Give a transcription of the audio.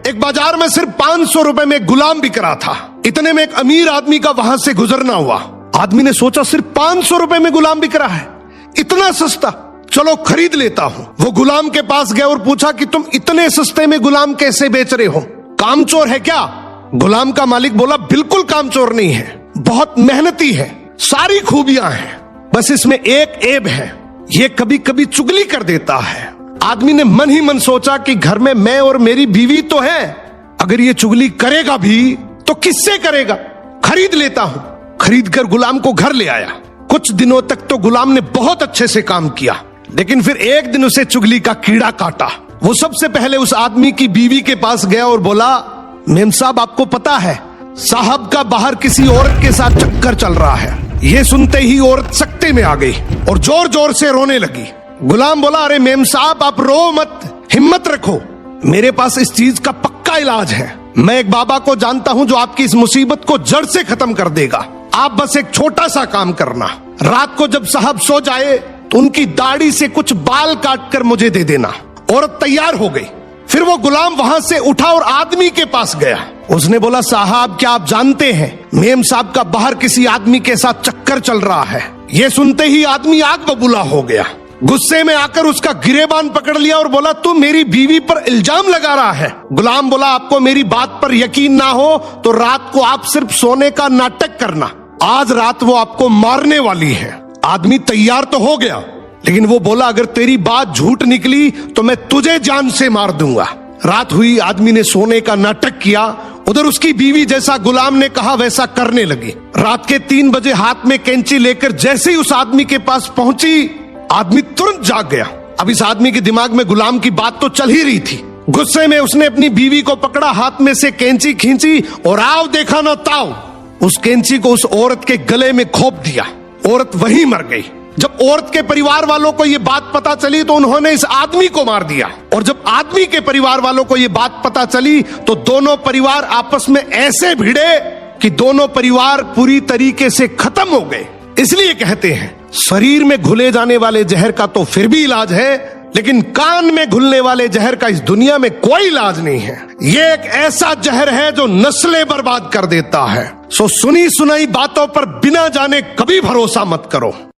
एक बाजार में सिर्फ 500 रुपए में गुलाम बिक रहा था। इतने में एक अमीर आदमी का वहां से गुजरना हुआ। आदमी ने सोचा सिर्फ 500 रुपए में गुलाम बिक रहा है, इतना सस्ता, चलो खरीद लेता हूं। वो गुलाम के पास गया और पूछा कि तुम इतने सस्ते में गुलाम कैसे बेच रहे हो, कामचोर है क्या? गुलाम का मालिक बोला बिल्कुल कामचोर नहीं है, बहुत मेहनती है, सारी खूबियां हैं, बस इसमें एक ऐब है, ये कभी कभी चुगली कर देता है। आदमी ने मन ही मन सोचा कि घर में मैं और मेरी बीवी तो है, अगर ये चुगली करेगा भी तो किससे करेगा, खरीद लेता हूं। खरीद कर गुलाम को घर ले आया। कुछ दिनों तक तो गुलाम ने बहुत अच्छे से काम किया, लेकिन फिर एक दिन उसे चुगली का कीड़ा काटा। वो सबसे पहले उस आदमी की बीवी के पास गया और बोला, मेम साहब आपको पता है साहब का बाहर किसी औरत के साथ चक्कर चल रहा है। ये सुनते ही औरत सकते में आ गई और जोर जोर से रोने लगी। गुलाम बोला, अरे मेम साहब आप रो मत, हिम्मत रखो, मेरे पास इस चीज का पक्का इलाज है। मैं एक बाबा को जानता हूं जो आपकी इस मुसीबत को जड़ से खत्म कर देगा। आप बस एक छोटा सा काम करना, रात को जब साहब सो जाए तो उनकी दाढ़ी से कुछ बाल काट कर मुझे दे देना। औरत तैयार हो गई। फिर वो गुलाम वहां से उठा और आदमी के पास गया। उसने बोला, साहब क्या आप जानते हैं मेम साहब का बाहर किसी आदमी के साथ चक्कर चल रहा है। ये सुनते ही आदमी आग बबूला हो गया। गुस्से में आकर उसका गिरेबान पकड़ लिया और बोला, तू मेरी बीवी पर इल्जाम लगा रहा है। गुलाम बोला, आपको मेरी बात पर यकीन ना हो तो रात को आप सिर्फ सोने का नाटक करना, आज रात वो आपको मारने वाली है। आदमी तैयार तो हो गया, लेकिन वो बोला, अगर तेरी बात झूठ निकली तो मैं तुझे जान से मार दूंगा। रात हुई, आदमी ने सोने का नाटक किया। उधर उसकी बीवी जैसा गुलाम ने कहा वैसा करने लगी। रात के 3 बजे हाथ में कैंची लेकर जैसे ही उस आदमी के पास पहुंची, आदमी तुरंत जाग गया। अब इस आदमी के दिमाग में गुलाम की बात तो चल ही रही थी। गुस्से में उसने अपनी बीवी को पकड़ा, हाथ में से कैंची खींची और आओ देखा ना ताओ, उस कैंची को उस औरत के गले में खोप दिया। औरत वहीं मर गई। जब औरत के परिवार वालों को ये बात पता चली तो उन्होंने इस आदमी को मार दिया, और जब आदमी के परिवार वालों को ये बात पता चली तो दोनों परिवार आपस में ऐसे भिड़े कि दोनों परिवार पूरी तरीके से खत्म हो गए। इसलिए कहते हैं शरीर में घुले जाने वाले जहर का तो फिर भी इलाज है, लेकिन कान में घुलने वाले जहर का इस दुनिया में कोई इलाज नहीं है। ये एक ऐसा जहर है जो नस्लें बर्बाद कर देता है। सो सुनी सुनाई बातों पर बिना जाने कभी भरोसा मत करो।